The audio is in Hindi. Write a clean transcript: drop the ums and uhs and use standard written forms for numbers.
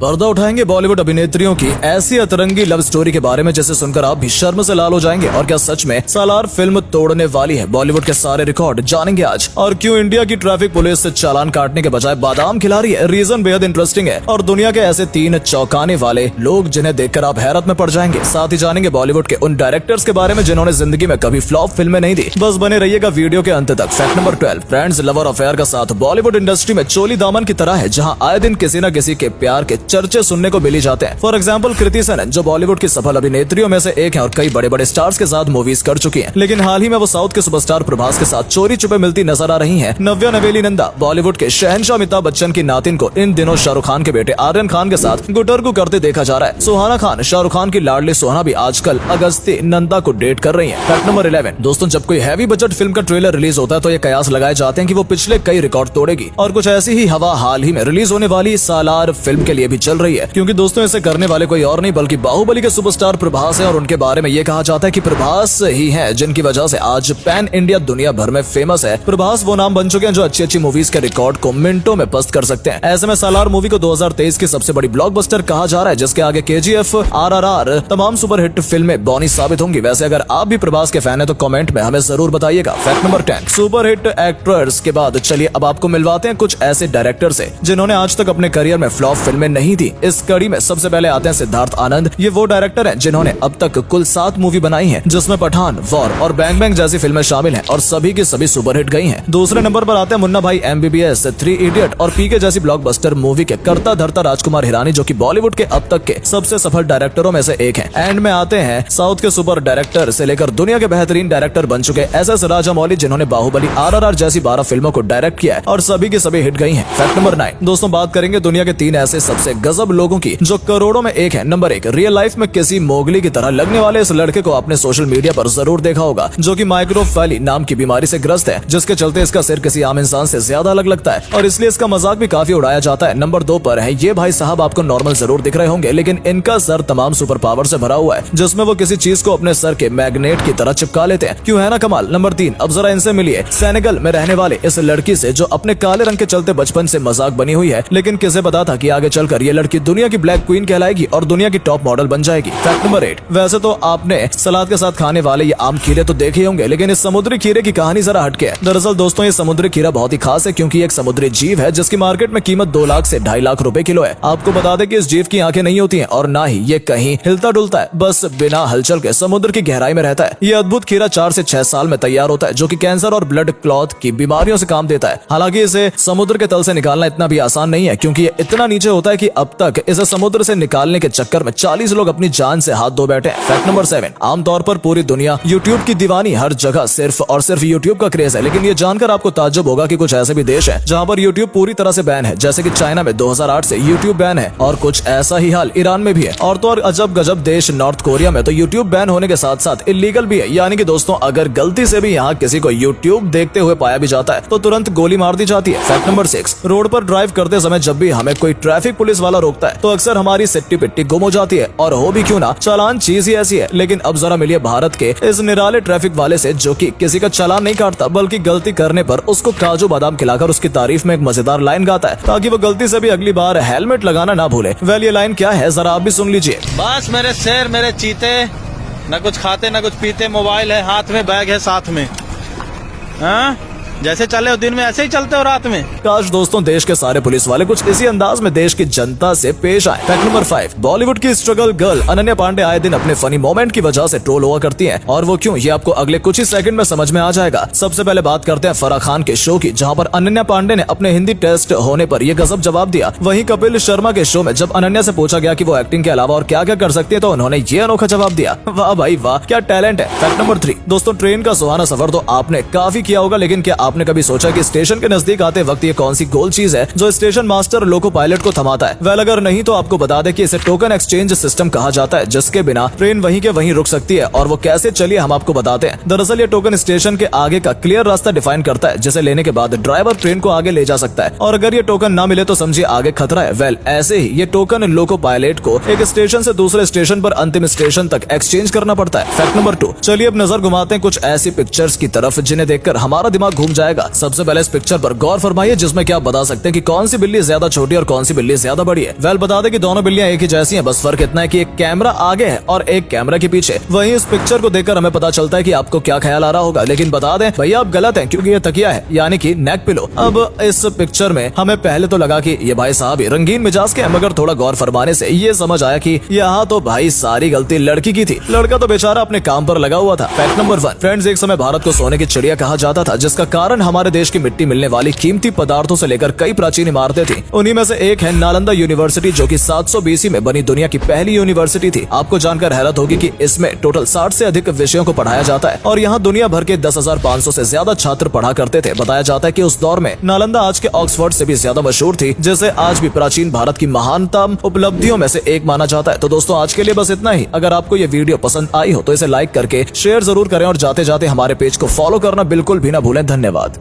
पर्दा उठाएंगे बॉलीवुड अभिनेत्रियों की ऐसी अतरंगी लव स्टोरी के बारे में जिसे सुनकर आप भी शर्म से लाल हो जाएंगे। और क्या सच में सालार फिल्म तोड़ने वाली है बॉलीवुड के सारे रिकॉर्ड, जानेंगे आज। और क्यों इंडिया की ट्रैफिक पुलिस से चालान काटने के बजाय बादाम खिला रही है, रीजन बेहद इंटरेस्टिंग है। और दुनिया के ऐसे 3 चौंकाने वाले लोग जिन्हें देखकर आप हैरत में पड़ जाएंगे। साथ ही जानेंगे बॉलीवुड के उन डायरेक्टर्स के बारे में जिन्होंने जिंदगी में कभी फ्लॉप फिल्में नहीं दी। बस बने रहिएगा वीडियो के अंत तक। Fact number 12, friends lover affair का साथ बॉलीवुड इंडस्ट्री में चोली दामन की तरह है, जहां आए दिन किसी न किसी के प्यार के चर्चे सुनने को मिली जाते हैं। फॉर एग्जाम्पल कृति सेनन, जो बॉलीवुड की सफल अभिनेत्रियों में से एक है और कई बड़े बड़े स्टार्स के साथ मूवीज कर चुकी हैं। लेकिन हाल ही में वो साउथ के सुपरस्टार प्रभास के साथ चोरी छुपे मिलती नजर आ रही हैं। नव्या नवेली नंदा बॉलीवुड के शहंशाह अमिताभ बच्चन की नातिन को इन दिनों शाहरुख खान के बेटे आर्यन खान के साथ गुटरगू करते देखा जा रहा है। सुहाना खान, शाहरुख खान की लाडली सुहाना भी आजकल अगस्ती नंदा को डेट कर रही है। फैक्ट नंबर 11, दोस्तों जब कोई हैवी बजट फिल्म का ट्रेलर रिलीज होता है तो ये कयास लगाए जाते हैं कि वो पिछले कई रिकॉर्ड तोड़ेगी। और कुछ ऐसी ही हवा हाल ही में रिलीज होने वाली सालार फिल्म के लिए भी चल रही है, क्योंकि दोस्तों इसे करने वाले कोई और नहीं बल्कि बाहुबली के सुपरस्टार प्रभास है। और उनके बारे में ये कहा जाता है कि प्रभास ही है जिनकी वजह से आज पैन इंडिया दुनिया भर में फेमस है। प्रभास वो नाम बन चुके हैं जो अच्छी अच्छी मूवीज के रिकॉर्ड को मिनटों में पस्त कर सकते हैं। ऐसे में सालार मूवी को 2023 की सबसे बड़ी ब्लॉकबस्टर कहा जा रहा है, जिसके आगे KGF, RRR तमाम सुपरहिट फिल्में बौनी साबित होंगी। वैसे अगर आप भी प्रभास के फैन है तो कमेंट में हमें जरूर बताइएगा। फैक्ट नंबर 10, सुपरहिट एक्टर्स के बाद चलिए अब आपको मिलवाते हैं कुछ ऐसे डायरेक्टर से जिन्होंने आज तक अपने करियर में फ्लॉप फिल्में नहीं दी। इस कड़ी में सबसे पहले आते हैं सिद्धार्थ आनंद। ये वो डायरेक्टर हैं जिन्होंने अब तक कुल 7 मूवी बनाई हैं, जिसमें पठान, वॉर और बैंग बैंग जैसी फिल्में शामिल हैं और सभी की सभी सुपरहिट गई हैं। दूसरे नंबर पर आते हैं मुन्ना भाई MBBS, 3 इडियट और PK जैसी ब्लॉकबस्टर मूवी के करता धरता राजकुमार हिरानी, जो कि बॉलीवुड के अब तक के सबसे सफल डायरेक्टरों में से एक हैं। एंड में आते हैं साउथ के सुपर डायरेक्टर से लेकर दुनिया के बेहतरीन डायरेक्टर बन चुके SS राजामौली, जिन्होंने बाहुबली, RRR जैसी 12 फिल्मों को डायरेक्ट किया है और सभी की सभी हिट गई हैं। फैक्ट नंबर 9, दोस्तों बात करेंगे दुनिया के 3 ऐसे सबसे गजब लोगों की जो करोड़ों में एक है। नंबर 1, रियल लाइफ में किसी मोगली की तरह लगने वाले इस लड़के को आपने सोशल मीडिया पर जरूर देखा होगा, जो कि माइक्रोफैली नाम की बीमारी से ग्रस्त है, जिसके चलते इसका सिर किसी आम इंसान से ज्यादा अलग लगता है और इसलिए इसका मजाक भी काफी उड़ाया जाता है। नंबर 2 पर है ये भाई साहब, आपको नॉर्मल जरूर दिख रहे होंगे लेकिन इनका सर तमाम सुपर पावर से भरा हुआ है, जिसमें वो किसी चीज को अपने सर के मैग्नेट की तरह चिपका लेते हैं। क्यों है ना कमाल। नंबर 3, अब जरा इनसे मिलिए, सेनेगल में रहने वाले इस लड़की से जो अपने काले रंग के चलते बचपन से मजाक बनी हुई है, लेकिन किसे पता था कि आगे चलकर ये लड़की दुनिया की ब्लैक क्वीन कहलाएगी और दुनिया की टॉप मॉडल बन जाएगी। फैक्ट नंबर 8, वैसे तो आपने सलाद के साथ खाने वाले ये आम खीरे तो देखे होंगे, लेकिन इस समुद्री खीरे की कहानी जरा हटके है। दरअसल दोस्तों ये समुद्री खीरा बहुत ही खास है, क्योंकि एक समुद्री जीव है जिसकी मार्केट में कीमत 2 लाख से 2.5 लाख रुपए किलो है। आपको बता दें कि इस जीव की आंखें नहीं होती हैं और ना ही ये कहीं हिलता डुलता है, बस बिना हलचल के समुद्र की गहराई में रहता है। ये अद्भुत खीरा 4 से 6 साल में तैयार होता है, जो कि कैंसर और ब्लड क्लॉट की बीमारियों से काम देता है। हालांकि इसे समुद्र के तल से निकालना इतना भी आसान नहीं है, क्योंकि ये इतना नीचे होता है कि अब तक इसे समुद्र से निकालने के चक्कर में 40 लोग अपनी जान से हाथ धो बैठे हैं। फैक्ट नंबर 7, आमतौर पर पूरी दुनिया यूट्यूब की दीवानी, हर जगह सिर्फ और सिर्फ यूट्यूब का क्रेज है, लेकिन ये जानकर आपको ताज्जुब होगा कि कुछ ऐसे भी देश हैं जहां पर यूट्यूब पूरी तरह से बैन है, जैसे कि चाइना में 2008 से यूट्यूब बैन है और कुछ ऐसा ही हाल ईरान में भी है। और तो और अजब गजब देश नॉर्थ कोरिया में तो यूट्यूब बैन होने के साथ साथ इलीगल भी है, यानी कि दोस्तों अगर गलती से भी यहाँ किसी को यूट्यूब देखते हुए पाया भी जाता है तो तुरंत गोली मार दी जाती है। फैक्ट नंबर 6, रोड पर ड्राइव करते समय जब भी हमें कोई ट्रैफिक पुलिस वाला रोकता है तो अक्सर हमारी सिट्टी पिट्टी गुम हो जाती है, और हो भी क्यों ना, चालान चीज ही ऐसी है। लेकिन अब जरा मिलिए भारत के इस निराले ट्रैफिक वाले से जो कि किसी का चालान नहीं काटता, बल्कि गलती करने पर उसको काजू बादाम खिलाकर उसकी तारीफ में एक मजेदार लाइन गाता है, ताकि वो गलती से भी अगली बार हेलमेट लगाना ना भूले। वेल ये लाइन क्या है जरा आप भी सुन लीजिए। बस मेरे शेर मेरे चीते, न कुछ खाते न कुछ पीते, मोबाइल है हाथ में, बैग है साथ में, हाँ? जैसे चले हो दिन में ऐसे ही चलते हो रात में। काश दोस्तों देश के सारे पुलिस वाले कुछ इसी अंदाज में देश की जनता से पेश आए। फैक्ट नंबर 5, बॉलीवुड की स्ट्रगल गर्ल अनन्या पांडे आए दिन अपने फनी मोमेंट की वजह से ट्रोल हुआ करती हैं, और वो क्यों ये आपको अगले कुछ ही सेकंड में समझ में आ जाएगा। सबसे पहले बात करते हैं फराह खान के शो की, जहां पर अनन्या पांडे ने अपने हिंदी टेस्ट होने पर ये गजब जवाब दिया। वहीं कपिल शर्मा के शो में जब अनन्या से पूछा गया कि वो एक्टिंग के अलावा और क्या क्या कर सकती है तो उन्होंने ये अनोखा जवाब दिया। वाह भाई वाह, क्या टैलेंट है। फैक्ट नंबर 3, दोस्तों ट्रेन का सुहाना सफर तो आपने काफी किया होगा, लेकिन क्या आपने कभी सोचा कि स्टेशन के नजदीक आते वक्त ये कौन सी गोल चीज है जो स्टेशन मास्टर लोको पायलट को थमाता है। वेल अगर नहीं तो आपको बता दें कि इसे टोकन एक्सचेंज सिस्टम कहा जाता है, जिसके बिना ट्रेन वहीं के वहीं रुक सकती है। और वो कैसे, चलिए हम आपको बताते हैं। दरअसल ये टोकन स्टेशन के आगे का क्लियर रास्ता डिफाइन करता है, जिसे लेने के बाद ड्राइवर ट्रेन को आगे ले जा सकता है, और अगर ये टोकन ना मिले तो समझिए आगे खतरा है। वेल ऐसे ही ये टोकन लोको पायलट को एक स्टेशन से दूसरे स्टेशन पर अंतिम स्टेशन तक एक्सचेंज करना पड़ता है। फैक्ट नंबर 2, चलिए अब नजर घुमाते हैं कुछ ऐसी पिक्चर्स की तरफ जिन्हें देखकर हमारा दिमाग घूम जाएगा। सबसे पहले इस पिक्चर पर गौर फरमाइए, जिसमें क्या आप बता सकते हैं कि कौन सी बिल्ली ज्यादा छोटी और कौन सी बिल्ली ज्यादा बड़ी है। वेल, बता दें कि दोनों बिल्लियां एक ही जैसी हैं, बस फर्क इतना है कि एक कैमरा आगे है और एक कैमरा के पीछे। वहीं इस पिक्चर को देखकर हमें पता चलता है कि आपको क्या ख्याल आ रहा होगा, लेकिन बता दें भैया आप गलत हैं, क्योंकि ये तकिया है, यानी कि नेक पिलो। अब इस पिक्चर में हमें पहले तो लगा कि ये भाई साहब रंगीन मिजाज के हैं, मगर थोड़ा गौर फरमाने से ये समझ आया कि यहाँ तो भाई सारी गलती लड़की की थी। लड़का तो बेचारा अपने काम पर लगा हुआ था। फैक्ट नंबर 1, फ्रेंड्स, एक समय भारत को सोने की चिड़िया कहा जाता था, जिसका कारण हमारे देश की मिट्टी मिलने वाली कीमती पदार्थों से लेकर कई प्राचीन इमारतें थी। उन्हीं में से एक है नालंदा यूनिवर्सिटी, जो कि 700 BC में बनी दुनिया की पहली यूनिवर्सिटी थी। आपको जानकर हैरत होगी कि इसमें टोटल 60 से अधिक विषयों को पढ़ाया जाता है और यहाँ दुनिया भर के 10,500 से ज्यादा छात्र पढ़ा करते थे। बताया जाता है कि उस दौर में नालंदा आज के ऑक्सफोर्ड से भी ज्यादा मशहूर थी, जिसे आज भी प्राचीन भारत की महानतम उपलब्धियों में से एक माना जाता है। तो दोस्तों, आज के लिए बस इतना ही। अगर आपको ये वीडियो पसंद आई हो तो इसे लाइक करके शेयर जरूर करें और जाते जाते हमारे पेज को फॉलो करना बिल्कुल भी ना भूलें। धन्यवाद।